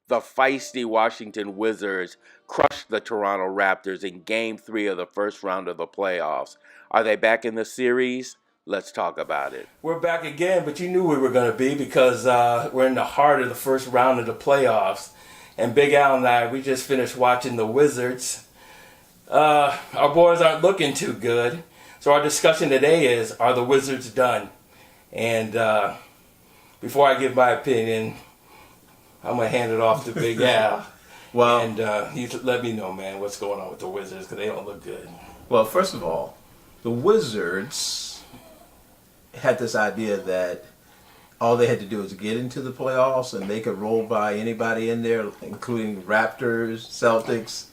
The feisty Washington Wizards crushed the Toronto Raptors in Game 3 of the first round of the playoffs. Are they back in the series? Let's talk about it. We're back again, but you knew we were going to be because we're in the heart of the first round of the playoffs. And Big Al and I, we just finished watching the Wizards. Our boys aren't looking too good. So our discussion today is, are the Wizards done? And before I give my opinion, I'm going to hand it off to Big Al. Well, and he let me know, man, what's going on with the Wizards because they don't look good. Well, first of all, the Wizards had this idea that all they had to do was get into the playoffs and they could roll by anybody in there, including Raptors, Celtics.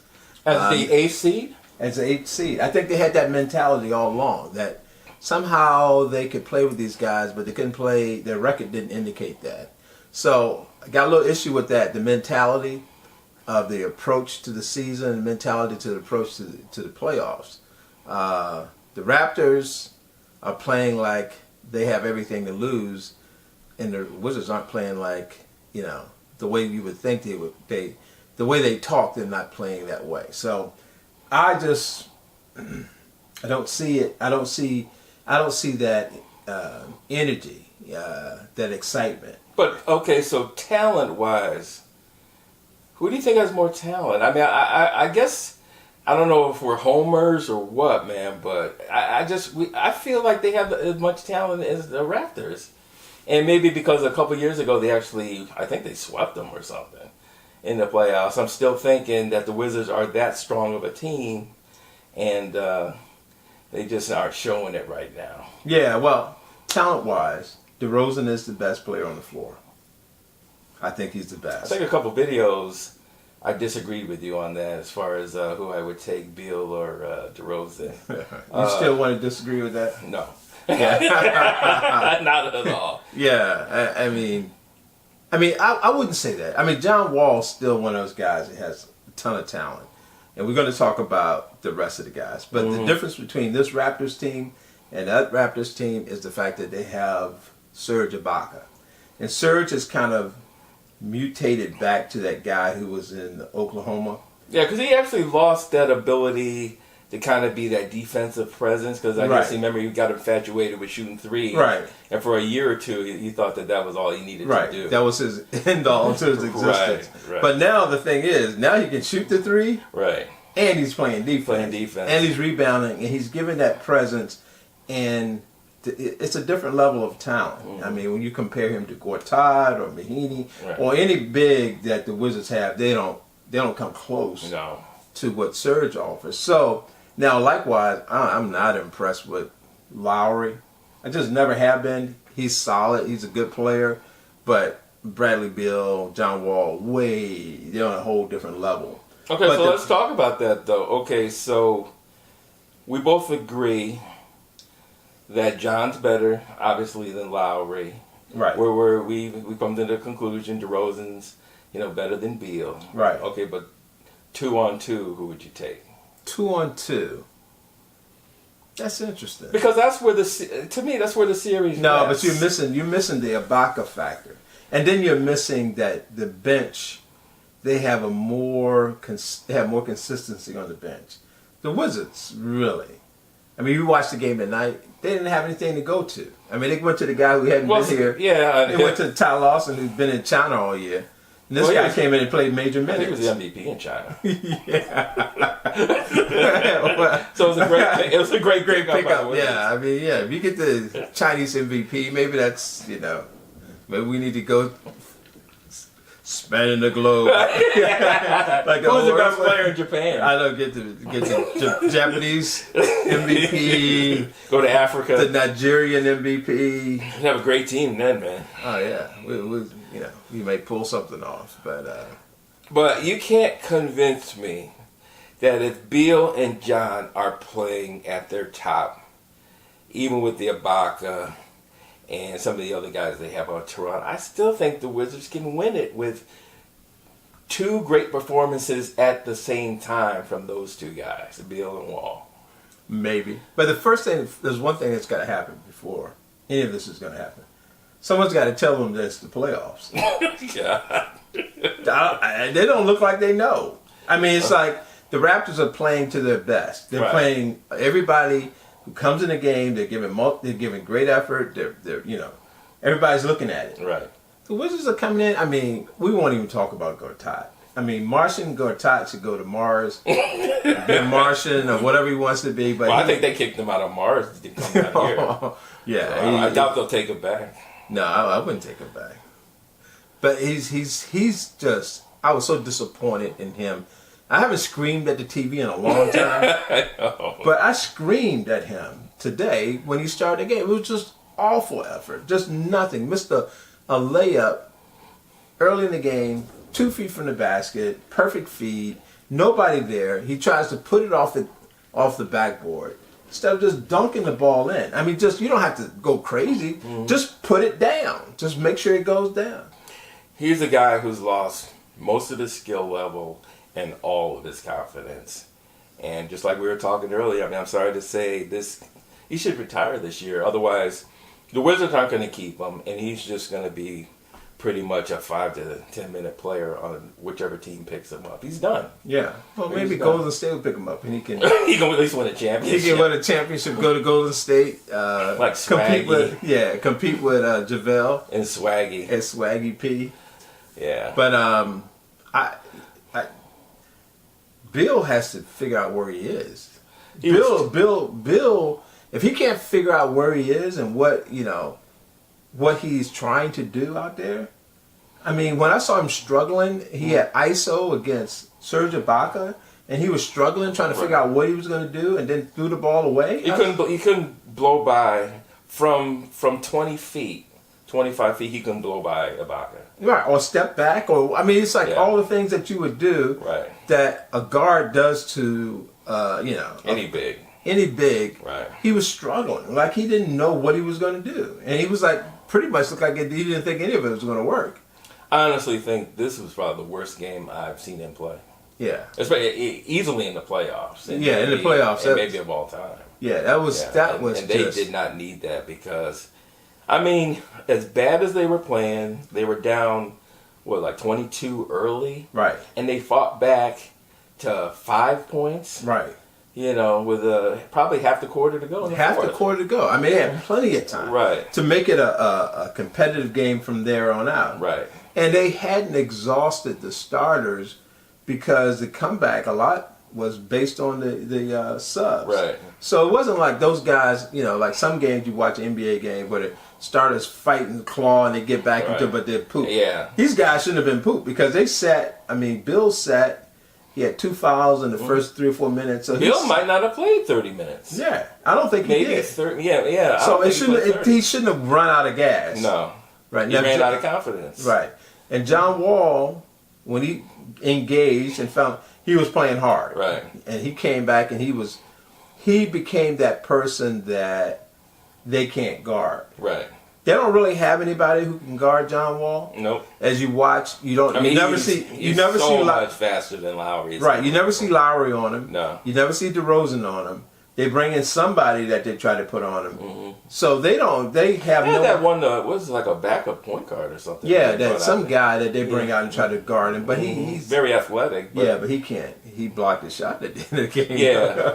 As the 8th seed? As the 8th seed. I think they had that mentality all along, that somehow they could play with these guys, but they couldn't play, their record didn't indicate that. So I got a little issue with that, the mentality of the approach to the season, the mentality to the approach to the playoffs. The Raptors are playing like they have everything to lose, and the Wizards aren't playing like, you know, the way you would think they would. The way they talk, they're not playing that way. So I just, I don't see it. I don't see that energy, that excitement. But, okay, so talent-wise, who do you think has more talent? I mean, I guess, I don't know if we're homers or what, man, but I feel like they have as much talent as the Raptors. And maybe because a couple years ago I think they swept them or something in the playoffs. I'm still thinking that the Wizards are that strong of a team, and they just aren't showing it right now. Yeah, well, talent-wise, DeRozan is the best player on the floor. I think he's the best. I think a couple videos, I disagreed with you on that as far as who I would take, Beal or DeRozan. You still want to disagree with that? No. Not at all. Yeah, I mean, I wouldn't say that. I mean, John Wall's still one of those guys that has a ton of talent. And we're going to talk about the rest of the guys. But the difference between this Raptors team and that Raptors team is the fact that they have Serge Ibaka. And Serge has kind of mutated back to that guy who was in Oklahoma. Yeah, because he actually lost that ability to kind of be that defensive presence, because I guess, remember, he got infatuated with shooting threes. Right. And for a year or two, he thought that was all he needed to do. That was his end all to his existence. Right. But now the thing is, now he can shoot the three. Right. And he's playing defense. And he's rebounding, and he's giving that presence, and it's a different level of talent. I mean, when you compare him to Gortat or Mahinmi or any big that the Wizards have, they don't come close to what Serge offers. So now, likewise, I'm not impressed with Lowry. I just never have been. He's solid. He's a good player, but Bradley Beal, John Wall, they're on a whole different level. Okay, so let's talk about that, though. Okay, so we both agree that John's better, obviously, than Lowry. Right. Where we come to the conclusion DeRozan's, better than Beal. Right. Okay, but 2-on-2, who would you take? 2-on-2. That's interesting. Because that's where to me, that's where the series. No, rests. but you're missing the Ibaka factor, and then you're missing that the bench. They have more consistency on the bench. The Wizards, really. I mean, you watched the game at night. They didn't have anything to go to. I mean, they went to the guy who hadn't been here. Yeah, they went to Ty Lawson, who's been in China all year. And this guy came in and played major minutes. I think he was the MVP in China. So it was a great pickup. Yeah, I mean, if you get the Chinese MVP, maybe that's, maybe we need to go spanning the globe. Like who's the best player in Japan? I don't get the Japanese MVP. Go to Africa. The Nigerian MVP. You have a great team then, man. Oh yeah, we may pull something off, but you can't convince me that if Beal and John are playing at their top, even with the Ibaka and some of the other guys they have on Toronto, I still think the Wizards can win it with two great performances at the same time from those two guys, Beal and Wall. Maybe. But there's one thing that's got to happen before any of this is going to happen. Someone's got to tell them that it's the playoffs. Yeah. They don't look like they know. I mean, it's like the Raptors are playing to their best. They're playing everybody who comes in the game. They're giving great effort. They're everybody's looking at it. Right. The Wizards are coming in. I mean, we won't even talk about Gortat. I mean, Martian Gortat should go to Mars, be a Martian or whatever he wants to be. But I think they kicked him out of Mars to come down here. Yeah, I doubt they'll take him back. No, I wouldn't take him back. But he's just. I was so disappointed in him. I haven't screamed at the TV in a long time, but I screamed at him today when he started the game. It was just awful effort, just nothing. Missed a layup early in the game, 2 feet from the basket, perfect feed, nobody there. He tries to put it off the backboard instead of just dunking the ball in. I mean, you don't have to go crazy. Mm-hmm. Just put it down. Just make sure it goes down. He's a guy who's lost most of his skill level and all of his confidence. And just like we were talking earlier, I mean, I'm sorry to say this, he should retire this year. Otherwise, the Wizards aren't going to keep him, and he's just going to be pretty much a 5 to 10 minute player on whichever team picks him up. He's done. Yeah. Well, maybe Golden State will pick him up, and he can. He can at least win a championship. He can win a championship. Go to Golden State. Like Swaggy. Compete with JaVale and Swaggy. And Swaggy P. Yeah. But Beal has to figure out where he is. Bill. If he can't figure out where he is and what he's trying to do out there. I mean, when I saw him struggling, he had ISO against Serge Ibaka, and he was struggling trying to figure out what he was going to do, and then threw the ball away. He couldn't blow by from 20 feet. 25 feet, he couldn't blow by Ibaka. Right, or step back, or I mean, it's like all the things that you would do that a guard does to, any big. Right. He was struggling, like he didn't know what he was going to do, and he was like pretty much looked like he didn't think any of it was going to work. I honestly think this was probably the worst game I've seen him play. Yeah, especially easily in the playoffs. In the playoffs, and maybe of all time. Yeah, that was. And they did not need that because. I mean, as bad as they were playing, they were down, 22 early? Right. And they fought back to 5 points. Right. With probably half the quarter to go. Half the quarter to go. I mean, they had plenty of time to make it a competitive game from there on out. Right. And they hadn't exhausted the starters because the comeback a lot was based on the subs. Right. So it wasn't like those guys, like some games you watch an NBA game where the starters fight and claw and they get back into it, but they're pooped. Yeah. These guys shouldn't have been pooped because they sat. I mean, Bill sat. He had 2 fouls in the first 3 or 4 minutes. So Bill might not have played 30 minutes. Yeah, I don't think he did. 30. Yeah. So he shouldn't have run out of gas. No. Right. He ran out of confidence. Right. And John Wall, when he engaged and found he was playing hard. Right. And he came back and he became that person that they can't guard. Right. They don't really have anybody who can guard John Wall. Nope. As you watch, you never see much faster than Lowry. Right. You never see Lowry on him. No. You never see DeRozan on him. They bring in somebody that they try to put on him. Mm-hmm. So they have no. That one was like a backup point guard or something. Yeah, that some guy that they bring out and try to guard him, but he's very athletic. But he can't. He blocked the shot at the end of the game.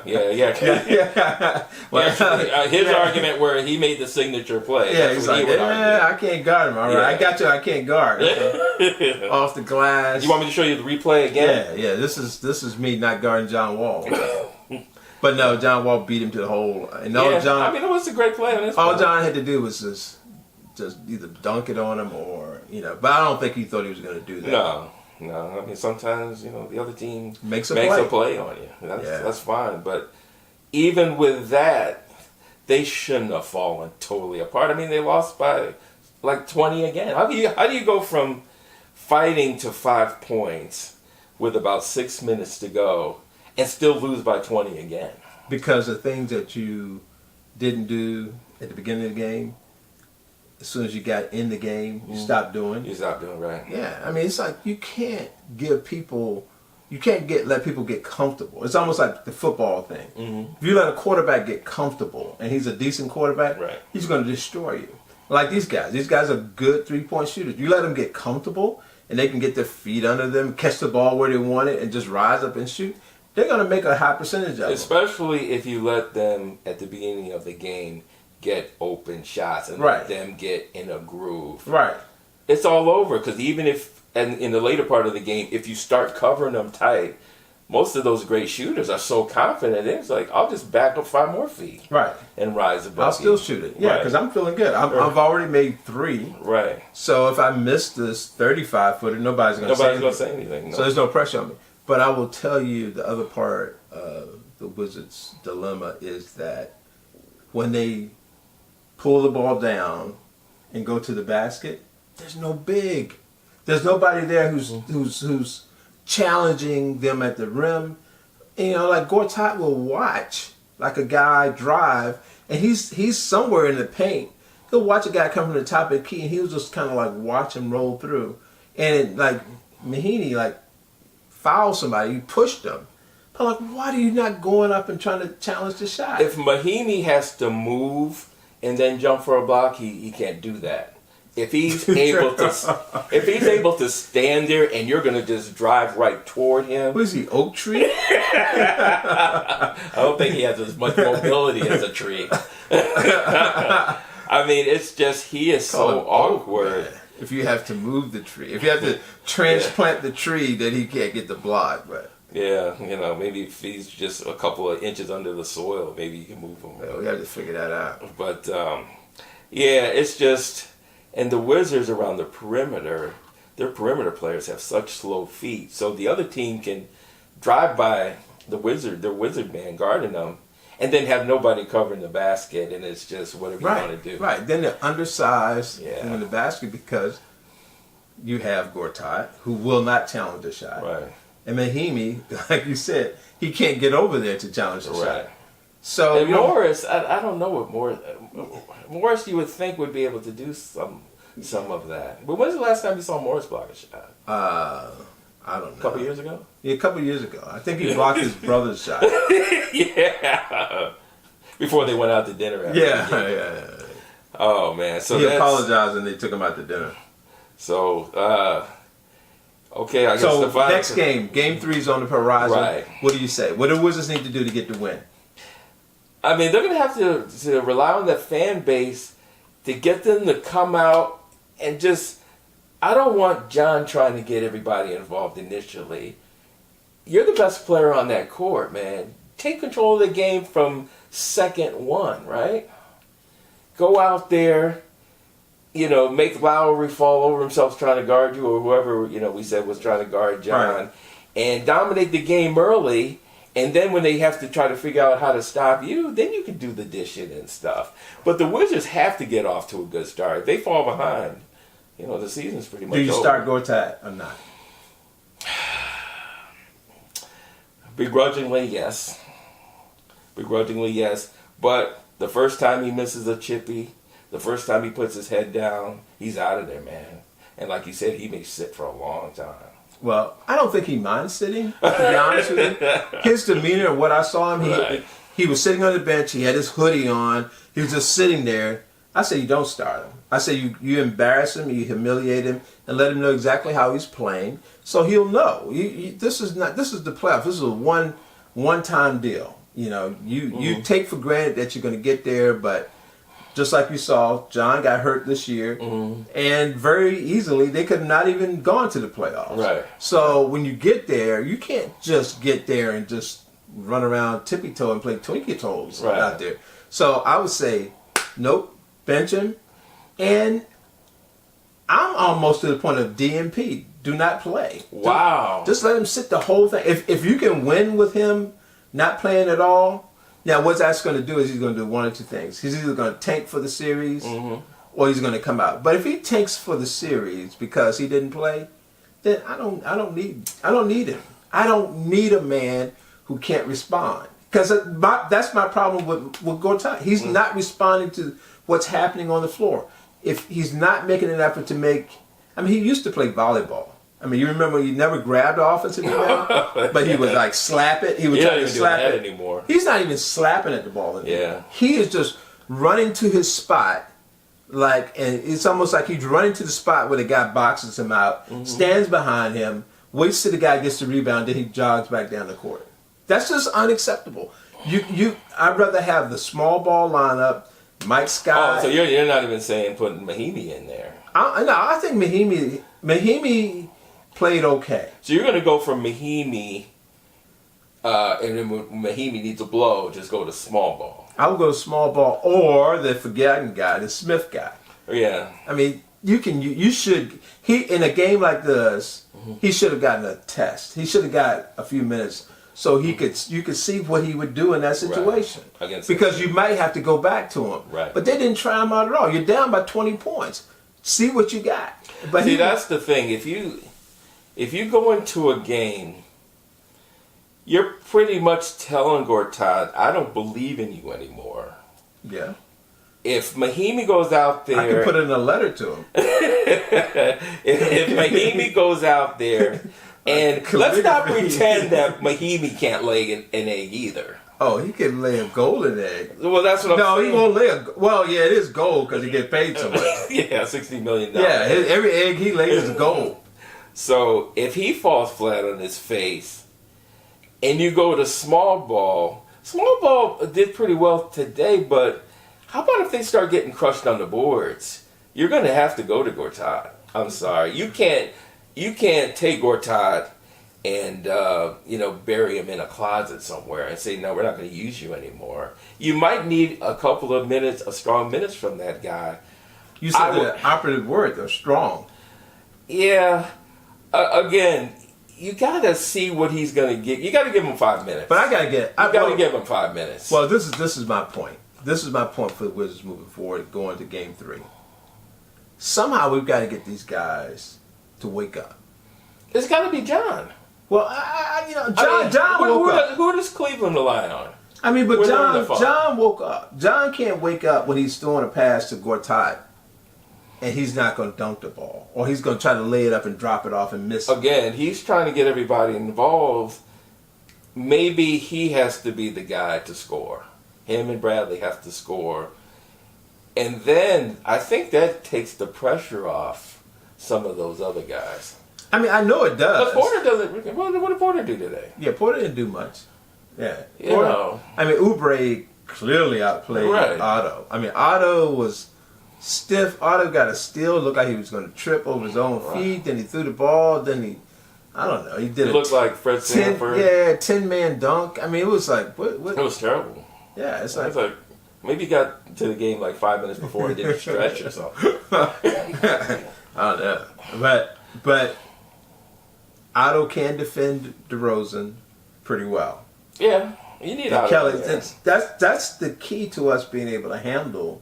Yeah. Well, his argument where he made the signature play. Yeah, he's like, I can't guard him. All right, I got you. I can't guard. Okay. Off the glass. You want me to show you the replay again? Yeah. This is me not guarding John Wall. But no, John Wall beat him to the hole. And John, it was a great play on this. All John had to do was just either dunk it on him or But I don't think he thought he was going to do that. No. I mean, sometimes the other team makes a play on you. That's fine. But even with that, they shouldn't have fallen totally apart. I mean, they lost by like 20 again. How do you go from fighting to 5 points with about 6 minutes to go and still lose by 20 again? Because the things that you didn't do at the beginning of the game, as soon as you got in the game, you stopped doing. You stopped doing, right. Yeah, I mean, it's like you can't let people get comfortable. It's almost like the football thing. Mm-hmm. If you let a quarterback get comfortable and he's a decent quarterback, he's going to destroy you. Like these guys. These guys are good 3-point shooters. You let them get comfortable and they can get their feet under them, catch the ball where they want it, and just rise up and shoot, they're going to make a high percentage of it. Especially if you let them, at the beginning of the game, get open shots and let them get in a groove. Right. It's all over, because even if, and in the later part of the game, if you start covering them tight, most of those great shooters are so confident, it's like, I'll just back up 5 more feet. Right. And rise above. I'll still shoot it. Yeah, because I'm feeling good. I've already made 3. Right. So if I miss this 35-footer, nobody's going to say anything. No. So there's no pressure on me. But I will tell you the other part of the Wizards' dilemma is that when they pull the ball down and go to the basket, there's no big. There's nobody there who's challenging them at the rim. And, like Gortat will watch like a guy drive, and he's somewhere in the paint. He'll watch a guy come from the top of the key, and he'll just kind of like watch him roll through. And like Mahinmi, like foul somebody, you pushed them. But like, why are you not going up and trying to challenge the shot? If Mahinmi has to move and then jump for a block, he can't do that. If he's able to stand there and you're going to just drive right toward him. What is he, oak tree? I don't think he has as much mobility as a tree. I mean, it's just, he is so awkward. If you have to move the tree. If you have to transplant the tree, then he can't get the block. But yeah, maybe if he's just a couple of inches under the soil, maybe you can move him. Well, we have to figure that out. But, yeah, it's just... And the Wizards around the perimeter, their perimeter players have such slow feet. So the other team can drive by their wizard man guarding them, and then have nobody covering the basket, and it's just whatever you want to do. Right. Then they're undersized in the basket because you have Gortat, who will not challenge the shot. Right. And Mahinmi, like you said, he can't get over there to challenge the shot. So and Morris, I don't know what Morris you would think would be able to do some of that. But when's the last time you saw Morris block a shot? I don't know. A couple years ago? Yeah, a couple years ago. I think he blocked his brother's shot. Yeah. Before they went out to dinner. Yeah. Oh, man. So he apologized and they took him out to dinner. So, okay, I guess so next game 3 is on the horizon. Right. What do you say? What do the Wizards need to do to get the win? I mean, they're going to have to rely on that fan base to get them to come out and just... I don't want John trying to get everybody involved initially. You're the best player on that court, man. Take control of the game from second one, right? Go out there, make Lowry fall over himself trying to guard you, or whoever, we said was trying to guard John, and dominate the game early. And then when they have to try to figure out how to stop you, then you can do the dishing and stuff. But the Wizards have to get off to a good start. If they fall behind, the season's pretty much over. Do you start Gortat or not? Begrudgingly, yes. But the first time he misses a chippy, the first time he puts his head down, he's out of there, man. And like you said, he may sit for a long time. Well, I don't think he minds sitting, to be honest with you. His demeanor, what I saw him, he was sitting on the bench, he had his hoodie on, he was just sitting there. I say you don't start him. I say you embarrass him, you humiliate him, and let him know exactly how he's playing, so he'll know. This is the playoffs. This is a one-time deal. You take for granted that you're going to get there, but just like you saw, John got hurt this year, and very easily they could have not even gone to the playoffs. Right. So when you get there, you can't just get there and just run around tippy-toe and play Twinkie Toes out there. So I would say, nope, bench him, and I'm almost to the point of DNP. Do not play. Wow. Just let him sit the whole thing. If you can win with him not playing at all, now what that's going to do is he's going to do one or two things. He's either going to tank for the series, or he's going to come out. But if he tanks for the series because he didn't play, then I don't need him. I don't need a man who can't respond. Because that's my problem with Gortat. He's not responding to what's happening on the floor. If he's not making an effort to he used to play volleyball. You remember he never grabbed the offensive rebound, but he would like slap it. He would try to slap it anymore. He's not even slapping at the ball anymore. Yeah. He is just running to his spot and it's almost like he's running to the spot where the guy boxes him out, stands behind him, waits till the guy gets the rebound, then he jogs back down the court. That's just unacceptable. I'd rather have the small ball lineup, Mike Scott. Oh, so you're not even saying putting Mahinmi in there? I think Mahinmi played okay. So you're going to go from Mahinmi, and then when Mahinmi needs a blow, just go to small ball. I would go small ball or the forgotten guy, the Smith guy. Yeah. I mean, you should. In a game like this, he should have gotten a test. He should have got a few minutes so you could see what he would do in that situation. Right. Because you might have to go back to him. Right. But they didn't try him out at all. You're down by 20 points. See what you got. But see, that's the thing. If you go into a game, you're pretty much telling Gortat, I don't believe in you anymore. Yeah. If Mahinmi goes out there... I can put it in a letter to him. if Mahinmi goes out there, and let's not pretend that Mahinmi can't lay an egg either. Oh, he can lay a golden egg. Well, that's what I'm saying. No, he won't lay a... Well, yeah, it is gold because he gets paid so much. Yeah, $60 million. Yeah, every egg he lays is gold. So if he falls flat on his face, and you go to small ball did pretty well today, but how about if they start getting crushed on the boards? You're going to have to go to Gortat. I'm sorry. You can't take Gortat and bury him in a closet somewhere and say, no, we're not going to use you anymore. You might need a couple of minutes, strong minutes from that guy. You said the operative word, though, strong. Yeah. Again, you got to see what he's going to get. You got to give him 5 minutes. But I got to give him 5 minutes. Well, this is my point. This is my point for the Wizards moving forward, going to Game 3. Somehow we've got to get these guys to wake up. It's got to be John. Well, John woke up. Who does Cleveland rely on? I mean, but John woke up. John can't wake up when he's throwing a pass to Gortat, and he's not going to dunk the ball, or he's going to try to lay it up and drop it off and miss it. Again, he's trying to get everybody involved. Maybe he has to be the guy to score. Him and Bradley have to score. And then I think that takes the pressure off some of those other guys. I mean, I know it does. But Porter doesn't. What did Porter do today? Yeah, Porter didn't do much. Yeah. Porter, I mean, Oubre clearly outplayed Otto. I mean, Otto was stiff. Otto got a steal. Looked like he was going to trip over his own feet. Then he threw the ball. Then I don't know. He did it. Looked like Fred Sanford. 10-man dunk. I mean, it was like, what? It was terrible. Yeah, it's like maybe he got to the game like 5 minutes before he did a stretch or something. I don't know. But Otto can defend DeRozan pretty well. Yeah, you need Otto. Kelly, that's the key to us being able to handle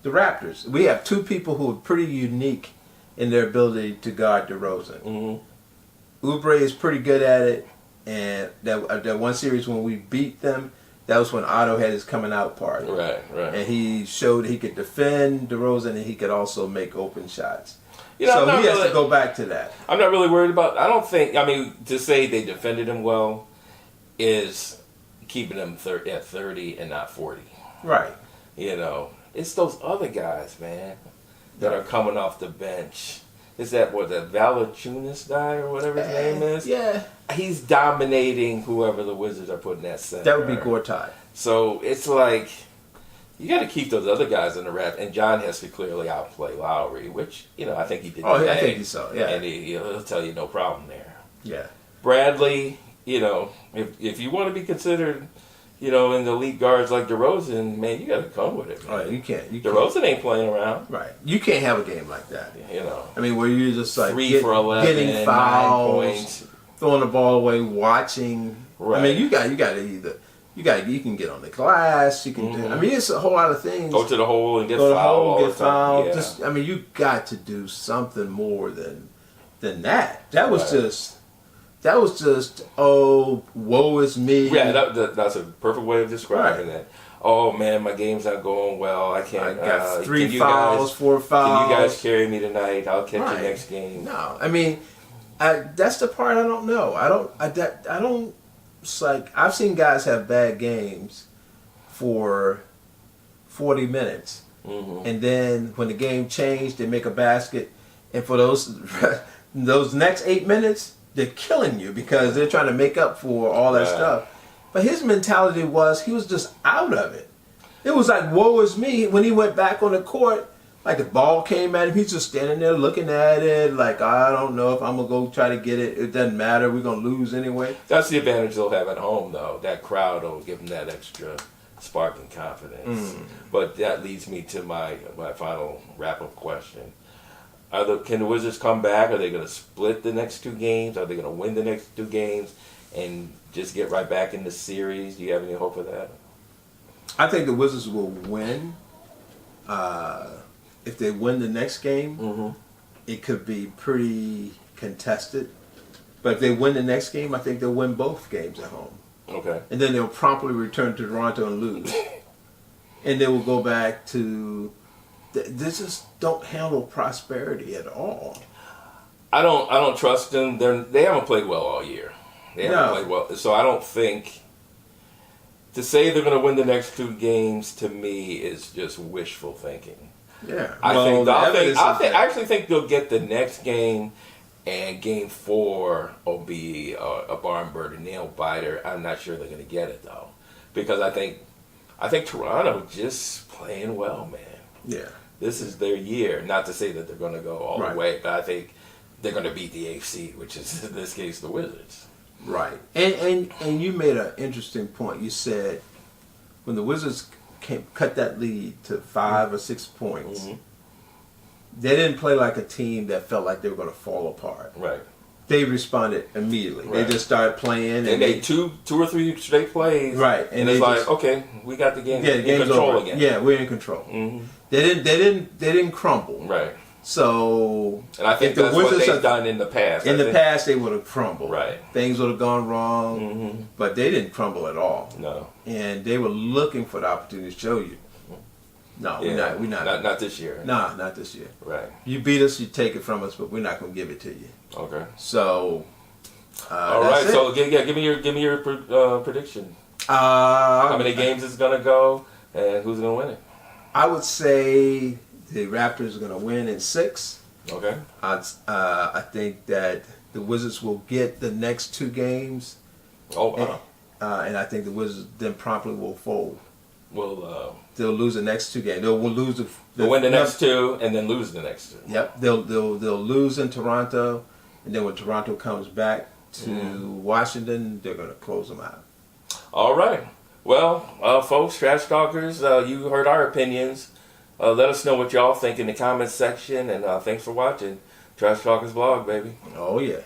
the Raptors. We have two people who are pretty unique in their ability to guard DeRozan. Mm-hmm. Oubre is pretty good at it, and that one series when we beat them, that was when Otto had his coming out party. Right. And he showed he could defend DeRozan and he could also make open shots. You know, so he has to go back to that. I'm not really worried about. I mean, to say they defended him well is keeping him at 30 and not 40. Right. You know, it's those other guys, man, that are coming off the bench. Is that the Valanciunas guy or whatever his name is? Yeah. He's dominating whoever the Wizards are putting at center. That would be Gortat. So it's like you got to keep those other guys in the rep, and John has to clearly outplay Lowry, which I think he did. Oh, I think he so. Yeah, and he'll tell you no problem there. Yeah. Bradley, if you want to be considered, in the elite guards like DeRozan, man, you got to come with it. Man. Oh, you can't. DeRozan ain't playing around. Right. You can't have a game like that. I mean, where you're just like 3 for 11, getting fouls, 9 points, throwing the ball away, watching. Right. I mean, you got to you can get on the glass. You can do. I mean, it's a whole lot of things. Go to the hole and get fouled. Get fouled. Yeah. You got to do something more than that. That was just. That was just, oh, woe is me. Yeah, that's a perfect way of describing it. Oh, man, my game's not going well. I can't. I got 3 fouls, 4 fouls. Can you guys carry me tonight? I'll catch you next game. No, I mean, that's the part I don't know. I don't. It's like I've seen guys have bad games for 40 minutes, and then when the game changed, they make a basket, and for those next 8 minutes, they're killing you because they're trying to make up for all that stuff. But his mentality was he was just out of it. It was like, woe is me. When he went back on the court, like the ball came at him, he's just standing there looking at it like, I don't know if I'm going to go try to get it. It doesn't matter. We're going to lose anyway. That's the advantage they'll have at home, though. That crowd will give them that extra spark and confidence. But that leads me to my final wrap-up question. Can the Wizards come back? Are they going to split the next 2 games? Are they going to win the next 2 games and just get right back in the series? Do you have any hope for that? I think the Wizards will win. If they win the next game, it could be pretty contested. But if they win the next game, I think they'll win both games at home. Okay. And then they'll promptly return to Toronto and lose. And they will go back to... They just don't handle prosperity at all. I don't trust them. They haven't played well all year. They haven't played well. So I don't think... To say they're going to win the next 2 games, to me, is just wishful thinking. Yeah. I actually think they'll get the next game, and game 4 will be a barn burner, nail biter. I'm not sure they're going to get it, though. Because I think Toronto just playing well, man. Yeah. This is their year. Not to say that they're going to go all the way, but I think they're going to beat the AFC, which is, in this case, the Wizards. Right. And you made an interesting point. You said when the Wizards cut that lead to 5 or 6 points, they didn't play like a team that felt like they were going to fall apart. Right. They responded immediately. Right. They just started playing. And they two or three straight plays. Right. And it's like, okay, we got the game in control over. again. Yeah, we're in control. They didn't crumble. Right. So, and I think that's what they've done in the past. In the past, they would have crumbled. Right. Things would have gone wrong, but they didn't crumble at all. No. And they were looking for the opportunity to show you. No, we're not. Not this year. Nah, not this year. Right. You beat us, you take it from us, but we're not going to give it to you. Okay. So, all right. So, give me your prediction. How many games it's going to go, and who's going to win it? I would say the Raptors are going to win in 6. Okay. I think that the Wizards will get the next 2 games. Oh, wow. And I think the Wizards then promptly will fold. They'll lose the next 2 games. They'll lose they'll win the next 2 and then lose the next 2. Yep. They'll lose in Toronto, and then when Toronto comes back to Washington, they're going to close them out. All right. Well, folks, trash talkers, you heard our opinions. Let us know what y'all think in the comments section, and thanks for watching Trash Talkers Blog, baby. Oh yeah.